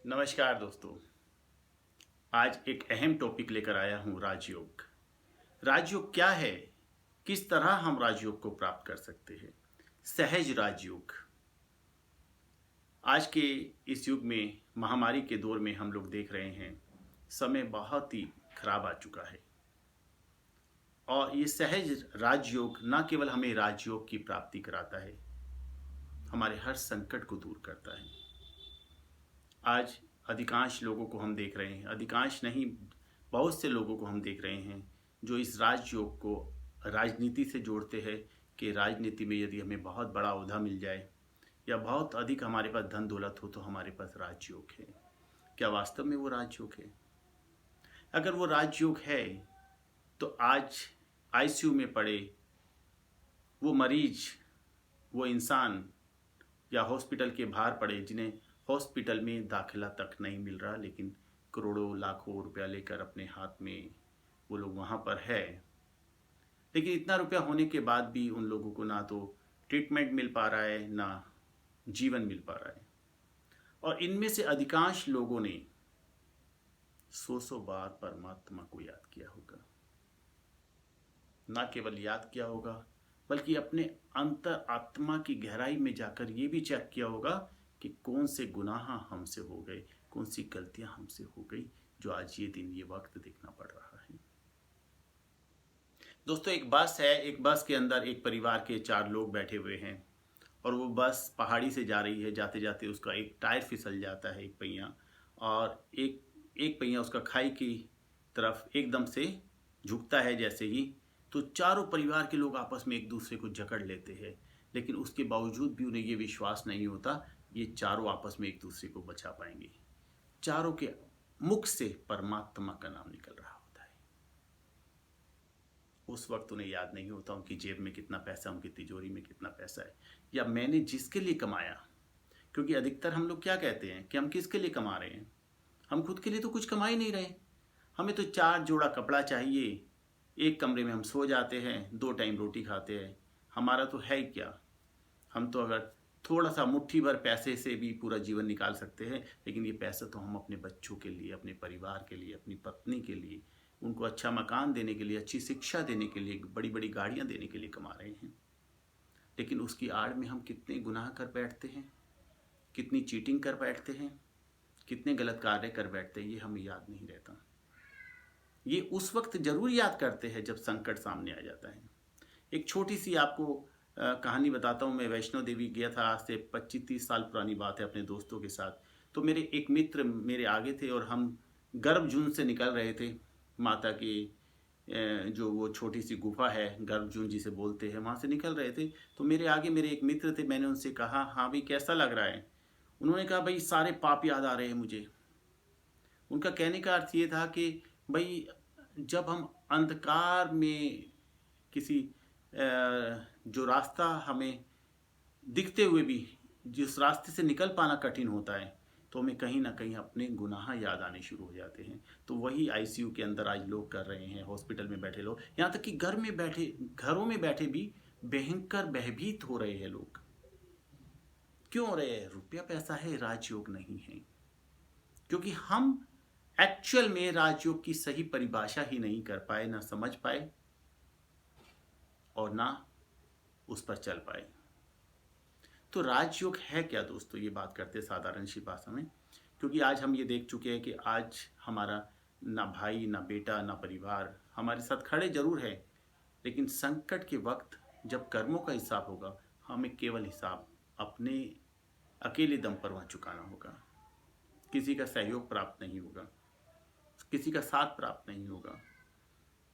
नमस्कार दोस्तों। आज एक अहम टॉपिक लेकर आया हूँ, राजयोग। राजयोग क्या है? किस तरह हम राजयोग को प्राप्त कर सकते हैं? सहज राजयोग। आज के इस युग में, महामारी के दौर में हम लोग देख रहे हैं, समय बहुत ही खराब आ चुका है। और ये सहज राजयोग न केवल हमें राजयोग की प्राप्ति कराता है, हमारे हर संकट को दूर करता है। आज अधिकांश लोगों को हम देख रहे हैं, अधिकांश नहीं, बहुत से लोगों को हम देख रहे हैं जो इस राजयोग को राजनीति से जोड़ते हैं कि राजनीति में यदि हमें बहुत बड़ा ओहदा मिल जाए या बहुत अधिक हमारे पास धन दौलत हो तो हमारे पास राजयोग है। क्या वास्तव में वो राजयोग है? अगर वो राजयोग है तो आज आईसीयू में पड़े वो मरीज, वो इंसान या हॉस्पिटल के बाहर पड़े जिन्हें हॉस्पिटल में दाखिला तक नहीं मिल रहा, लेकिन करोड़ों लाखों रुपया लेकर अपने हाथ में वो लोग वहाँ पर है, लेकिन इतना रुपया होने के बाद भी उन लोगों को ना तो ट्रीटमेंट मिल पा रहा है, ना जीवन मिल पा रहा है। और इनमें से अधिकांश लोगों ने सौ बार परमात्मा को याद किया होगा। ना केवल याद किया होगा, बल्कि अपने अंतर आत्मा की गहराई में जाकर ये भी चेक किया होगा कि कौन से गुनाह हमसे हो गए, कौन सी गलतियां हमसे हो गई, जो आज ये दिन, ये वक्त देखना पड़ रहा है। दोस्तों, एक बस है, एक बस के अंदर एक परिवार के 4 लोग बैठे हुए हैं और वो बस पहाड़ी से जा रही है। जाते जाते उसका एक टायर फिसल जाता है, एक पहिया, और एक पहिया उसका खाई की तरफ एकदम से झुकता है। जैसे ही तो चारों परिवार के लोग आपस में एक दूसरे को जकड़ लेते हैं, लेकिन उसके बावजूद भी उन्हें ये विश्वास नहीं होता ये चारों आपस में एक दूसरे को बचा पाएंगे। चारों के मुख से परमात्मा का नाम निकल रहा होता है। उस वक्त उन्हें याद नहीं होता उनकी जेब में कितना पैसा, उनकी तिजोरी में कितना पैसा है, या मैंने जिसके लिए कमाया। क्योंकि अधिकतर हम लोग क्या कहते हैं कि हम किसके लिए कमा रहे हैं? हम खुद के लिए तो कुछ कमा ही नहीं रहे। हमें तो 4 जोड़ा कपड़ा चाहिए, एक कमरे में हम सो जाते हैं, 2 टाइम रोटी खाते हैं। हमारा तो है ही क्या? हम तो अगर थोड़ा सा मुट्ठी भर पैसे से भी पूरा जीवन निकाल सकते हैं, लेकिन ये पैसा तो हम अपने बच्चों के लिए, अपने परिवार के लिए, अपनी पत्नी के लिए, उनको अच्छा मकान देने के लिए, अच्छी शिक्षा देने के लिए, बड़ी बड़ी गाड़ियाँ देने के लिए कमा रहे हैं। लेकिन उसकी आड़ में हम कितने गुनाह कर बैठते हैं, कितनी चीटिंग कर बैठते हैं, कितने गलत कार्य कर बैठते हैं, ये हमें याद नहीं रहता। ये उस वक्त जरूर याद करते हैं जब संकट सामने आ जाता है। एक छोटी सी आपको कहानी बताता हूँ। मैं वैष्णो देवी गया था, आज से 25-30 साल पुरानी बात है, अपने दोस्तों के साथ। तो मेरे एक मित्र मेरे आगे थे और हम गर्भजून से निकल रहे थे। माता की जो वो छोटी सी गुफा है, गर्भजून जिसे बोलते हैं, वहाँ से निकल रहे थे। तो मेरे आगे मेरे एक मित्र थे, मैंने उनसे कहा, हाँ भाई कैसा लग रहा है? उन्होंने कहा, भाई सारे पाप याद आ रहे हैं मुझे। उनका कहने का अर्थ ये था कि भाई जब हम अंधकार में किसी जो रास्ता हमें दिखते हुए भी जिस रास्ते से निकल पाना कठिन होता है, तो हमें कहीं ना कहीं अपने गुनाह याद आने शुरू हो जाते हैं। तो वही आईसीयू के अंदर आज लोग कर रहे हैं, हॉस्पिटल में बैठे लोग, यहाँ तक कि घरों में बैठे भी भयंकर भयभीत हो रहे हैं लोग। क्यों हो रहे हैं? रुपया पैसा है, राजयोग नहीं है। क्योंकि हम एक्चुअल में राजयोग की सही परिभाषा ही नहीं कर पाए, ना समझ पाए और ना उस पर चल पाए। तो राजयोग है क्या दोस्तों? ये बात करते हैं साधारण सी भाषा में, क्योंकि आज हम ये देख चुके हैं कि आज हमारा ना भाई, ना बेटा, ना परिवार हमारे साथ खड़े जरूर है, लेकिन संकट के वक्त जब कर्मों का हिसाब होगा, हमें केवल हिसाब अपने अकेले दम पर वहाँ चुकाना होगा। किसी का सहयोग प्राप्त नहीं होगा, किसी का साथ प्राप्त नहीं होगा।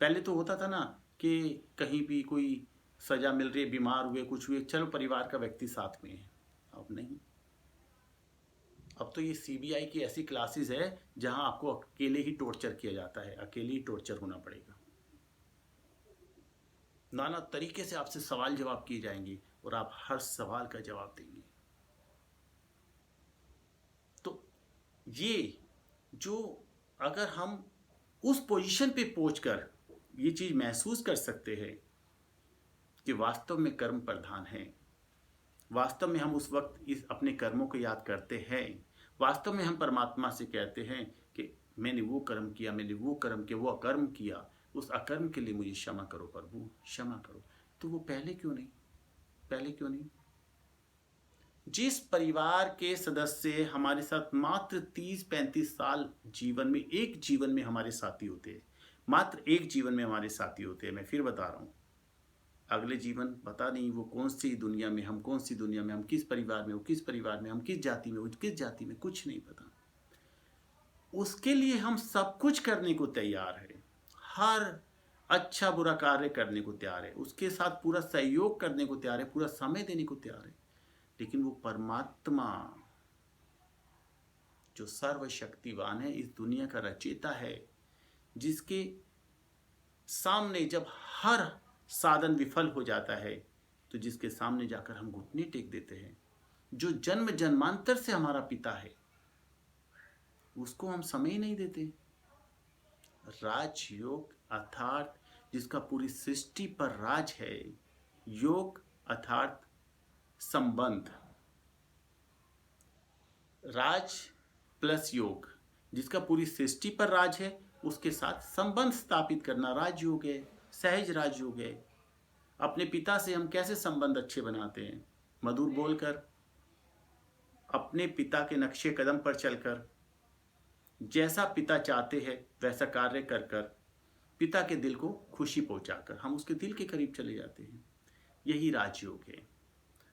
पहले तो होता था ना कि कहीं भी कोई सजा मिल रही है, बीमार हुए, कुछ हुए, चलो परिवार का व्यक्ति साथ में है। अब नहीं। अब तो ये सीबीआई की ऐसी क्लासेस है जहां आपको अकेले ही टॉर्चर किया जाता है, अकेले ही टॉर्चर होना पड़ेगा। नाना तरीके से आपसे सवाल जवाब किए जाएंगे और आप हर सवाल का जवाब देंगे। तो ये जो, अगर हम उस पोजीशन पे पहुंचकर ये चीज महसूस कर सकते हैं कि वास्तव में कर्म प्रधान है, वास्तव में हम उस वक्त इस अपने कर्मों को याद करते हैं, वास्तव में हम परमात्मा से कहते हैं कि मैंने वो कर्म किया, मैंने वो कर्म किया, वो अकर्म किया, उस अकर्म के लिए मुझे क्षमा करो प्रभु, क्षमा करो। तो वो पहले क्यों नहीं? पहले क्यों नहीं? जिस परिवार के सदस्य हमारे साथ मात्र 30-35 साल जीवन में, एक जीवन में हमारे साथी होते हैं, मात्र एक जीवन में हमारे साथी होते हैं, मैं फिर बता रहा हूँ, अगले जीवन पता नहीं वो कौन सी दुनिया में, हम कौन सी दुनिया में, हम किस परिवार में, वो किस परिवार में, हम किस जाति में, वो किस जाति में, कुछ नहीं पता। उसके लिए हम सब कुछ करने को तैयार है, हर अच्छा बुरा कार्य करने को तैयार है, उसके साथ पूरा सहयोग करने को तैयार है, पूरा समय देने को तैयार है। लेकिन वो परमात्मा जो सर्वशक्तिवान है, इस दुनिया का रचयिता है, जिसके सामने जब हर साधन विफल हो जाता है तो जिसके सामने जाकर हम घुटने टेक देते हैं, जो जन्म जन्मांतर से हमारा पिता है, उसको हम समय ही नहीं देते। राजयोग अर्थात जिसका पूरी सृष्टि पर राज है, योग अर्थात संबंध, राज प्लस योग, जिसका पूरी सृष्टि पर राज है, उसके साथ संबंध स्थापित करना राजयोग है, सहज राजयोग है। अपने पिता से हम कैसे संबंध अच्छे बनाते हैं? मधुर बोलकर, अपने पिता के नक्शे कदम पर चलकर, जैसा पिता चाहते हैं वैसा कार्य कर कर, पिता के दिल को खुशी पहुंचाकर हम उसके दिल के करीब चले जाते हैं। यही राजयोग है।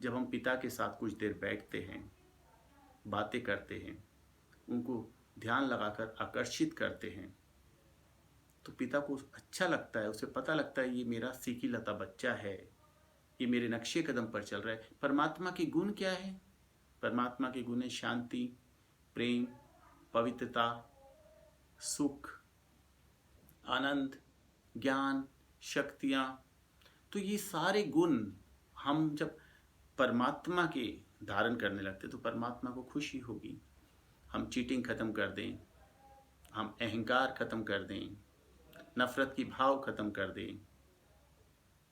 जब हम पिता के साथ कुछ देर बैठते हैं, बातें करते हैं, उनको ध्यान लगाकर आकर्षित करते हैं, तो पिता को अच्छा लगता है, उसे पता लगता है ये मेरा सीखी लता बच्चा है, ये मेरे नक्शे कदम पर चल रहा है। परमात्मा के गुण क्या है? परमात्मा के गुण है शांति, प्रेम, पवित्रता, सुख, आनंद, ज्ञान, शक्तियाँ। तो ये सारे गुण हम जब परमात्मा के धारण करने लगते तो परमात्मा को खुशी होगी। हम चीटिंग खत्म कर दें, हम अहंकार खत्म कर दें, नफरत की भाव खत्म कर दें,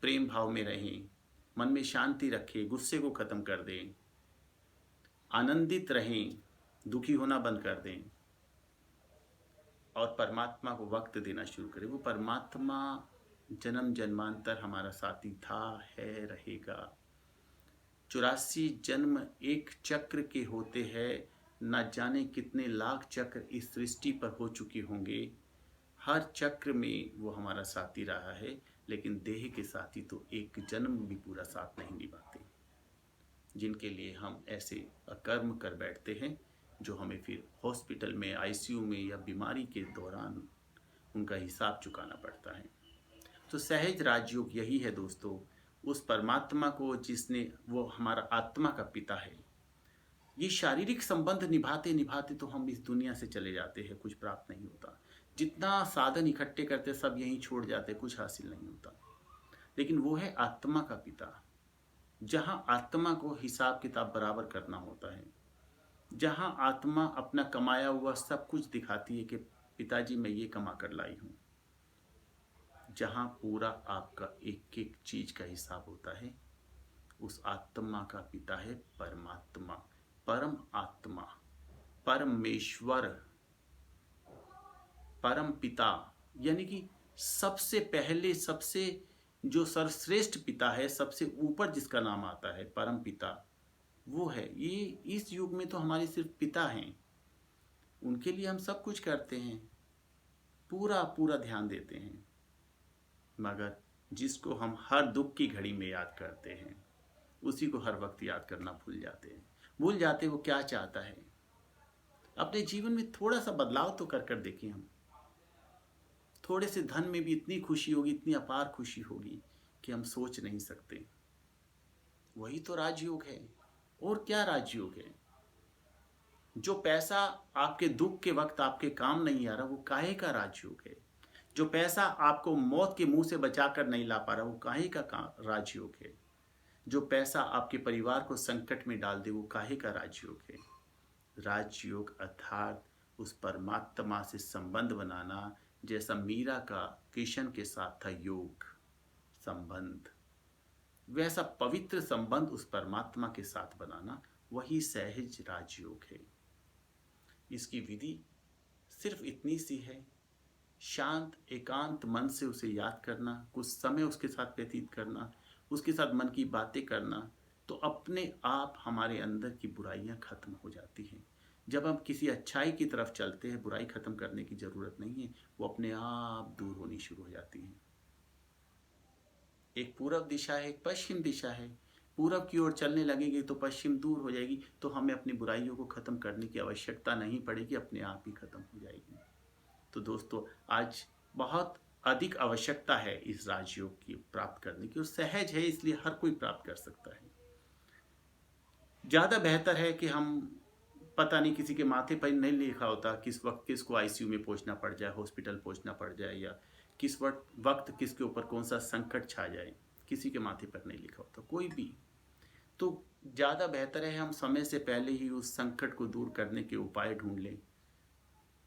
प्रेम भाव में रहें, मन में शांति रखें, गुस्से को खत्म कर दें, आनंदित रहें, दुखी होना बंद कर दें और परमात्मा को वक्त देना शुरू करें। वो परमात्मा जन्म जन्मांतर हमारा साथी था, है, रहेगा। 84 जन्म एक चक्र के होते हैं, न जाने कितने लाख चक्र इस सृष्टि पर हो चुके होंगे। हर चक्र में वो हमारा साथी रहा है, लेकिन देह के साथी तो एक जन्म भी पूरा साथ नहीं निभाते, जिनके लिए हम ऐसे अकर्म कर बैठते हैं, जो हमें फिर हॉस्पिटल में, आईसीयू में या बीमारी के दौरान उनका हिसाब चुकाना पड़ता है। तो सहज राजयोग यही है दोस्तों, उस परमात्मा को जिसने, वो हमारा आत्मा का पिता है। ये शारीरिक संबंध निभाते निभाते तो हम इस दुनिया से चले जाते हैं, कुछ प्राप्त नहीं होता। जितना साधन इकट्ठे करते सब यहीं छोड़ जाते, कुछ हासिल नहीं होता। लेकिन वो है आत्मा का पिता, जहाँ आत्मा को हिसाब किताब बराबर करना होता है, जहाँ आत्मा अपना कमाया हुआ सब कुछ दिखाती है कि पिताजी मैं ये कमा कर लाई हूँ, जहाँ पूरा आपका एक एक चीज का हिसाब होता है, उस आत्मा का पिता है परमात्मा, परम आत्मा, परमेश्वर, परम पिता, यानी कि सबसे पहले, सबसे जो सर्वश्रेष्ठ पिता है, सबसे ऊपर जिसका नाम आता है परम पिता, वो है। ये इस युग में तो हमारे सिर्फ पिता हैं, उनके लिए हम सब कुछ करते हैं, पूरा पूरा ध्यान देते हैं, मगर जिसको हम हर दुख की घड़ी में याद करते हैं, उसी को हर वक्त याद करना भूल जाते हैं। भूल जाते वो क्या चाहता है। अपने जीवन में थोड़ा सा बदलाव तो कर कर देखिए। हम थोड़े से धन में भी इतनी खुशी होगी, इतनी अपार खुशी होगी कि हम सोच नहीं सकते। वही तो राजयोग है। और क्या राजयोग है? जो पैसा आपके दुख के वक्त आपके काम नहीं आ रहा, वो काहे का राजयोग है? जो पैसा आपको मौत के मुंह से बचाकर नहीं ला पा रहा, वो काहे का राजयोग है? जो पैसा आपके परिवार को संकट में डाल दे, वो काहे का राजयोग है? राजयोग अर्थात उस परमात्मा से संबंध बनाना, जैसा मीरा का कृष्ण के साथ था योग संबंध, वैसा पवित्र संबंध उस परमात्मा के साथ बनाना, वही सहज राजयोग है। इसकी विधि सिर्फ इतनी सी है, शांत एकांत मन से उसे याद करना, कुछ समय उसके साथ व्यतीत करना, उसके साथ मन की बातें करना, तो अपने आप हमारे अंदर की बुराइयां खत्म हो जाती हैं। जब हम किसी अच्छाई की तरफ चलते हैं, बुराई खत्म करने की ज़रूरत नहीं है, वो अपने आप दूर होनी शुरू हो जाती हैं। एक पूरब दिशा है, एक पश्चिम दिशा है। पूरब की ओर चलने लगेंगे तो पश्चिम दूर हो जाएगी, तो हमें अपनी बुराइयों को ख़त्म करने की आवश्यकता नहीं पड़ेगी, अपने आप ही ख़त्म हो जाएगी। तो दोस्तों, आज बहुत अधिक आवश्यकता है इस राजयोग की प्राप्त करने की, और सहज है इसलिए हर कोई प्राप्त कर सकता है। ज़्यादा बेहतर है कि हम, पता नहीं किसी के माथे पर नहीं लिखा होता किस वक्त किसको आईसीयू में पहुंचना पड़ जाए, हॉस्पिटल पहुंचना पड़ जाए, या किस वक्त किसके ऊपर कौन सा संकट छा जाए, किसी के माथे पर नहीं लिखा होता कोई भी। तो ज़्यादा बेहतर है हम समय से पहले ही उस संकट को दूर करने के उपाय ढूंढ लें।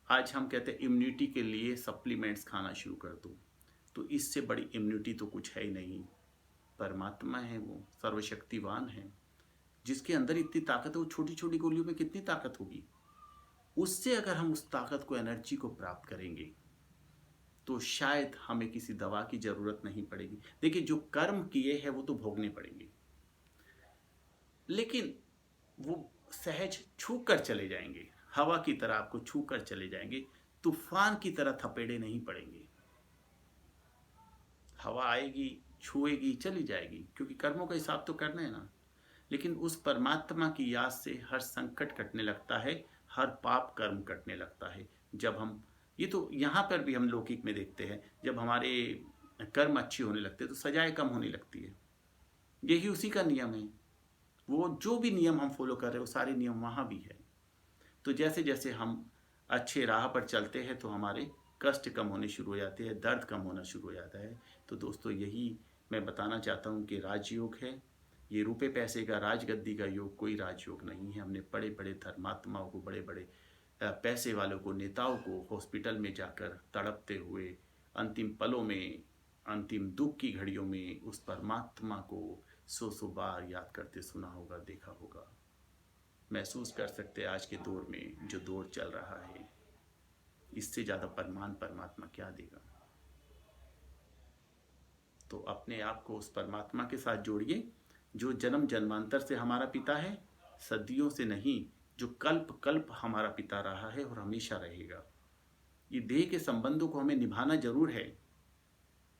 आज हम कहते हैं इम्यूनिटी के लिए सप्लीमेंट्स खाना शुरू कर दो, तो इससे बड़ी इम्यूनिटी तो कुछ है ही नहीं। परमात्मा है, वो सर्वशक्तिवान है, जिसके अंदर इतनी ताकत है, वो छोटी छोटी गोलियों में कितनी ताकत होगी। उससे अगर हम उस ताकत को, एनर्जी को प्राप्त करेंगे, तो शायद हमें किसी दवा की जरूरत नहीं पड़ेगी। देखिए, जो कर्म किए हैं वो तो भोगने पड़ेंगे, लेकिन वो सहज छू कर चले जाएंगे, हवा की तरह आपको छू कर चले जाएंगे, तूफान की तरह थपेड़े नहीं पड़ेंगे। हवा आएगी, छुएगी, चली जाएगी, क्योंकि कर्मों का हिसाब तो करना है ना। लेकिन उस परमात्मा की याद से हर संकट कटने लगता है, हर पाप कर्म कटने लगता है। जब हम, ये तो यहाँ पर भी हम लौकिक में देखते हैं, जब हमारे कर्म अच्छे होने लगते हैं तो सजाएं कम होने लगती है। यही उसी का नियम है। वो जो भी नियम हम फॉलो कर रहे हैं, वो सारे नियम वहाँ भी है। तो जैसे जैसे हम अच्छे राह पर चलते हैं तो हमारे कष्ट कम होने शुरू हो जाते हैं, दर्द कम होना शुरू हो जाता है। तो दोस्तों, यही मैं बताना चाहता हूँ कि राजयोग है। ये रुपए पैसे का, राजगद्दी का योग कोई राजयोग नहीं है। हमने बड़े बड़े धर्मात्माओं को, बड़े बड़े पैसे वालों को, नेताओं को हॉस्पिटल में जाकर तड़पते हुए अंतिम पलों में, अंतिम दुख की घड़ियों में उस परमात्मा को सौ सौ बार याद करते सुना होगा, देखा होगा। महसूस कर सकते हैं आज के दौर में जो दौर चल रहा है, इससे ज़्यादा परमात्मा क्या देगा। तो अपने आप को उस परमात्मा के साथ जोड़िए, जो जन्म जन्मांतर से हमारा पिता है, सदियों से नहीं, जो कल्प कल्प हमारा पिता रहा है और हमेशा रहेगा। ये देह के संबंधों को हमें निभाना जरूर है,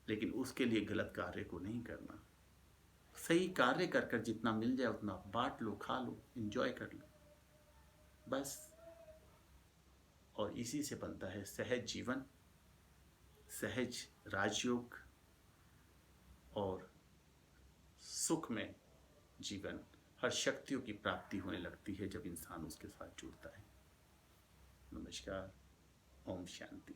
लेकिन उसके लिए गलत कार्य को नहीं करना। सही कार्य कर कर जितना मिल जाए उतना बांट लो, खा लो, एंजॉय कर लो, बस। और इसी से बनता है सहज जीवन, सहज राजयोग और सुख में जीवन। हर शक्तियों की प्राप्ति होने लगती है जब इंसान उसके साथ जुड़ता है। नमस्कार। ओम शांति।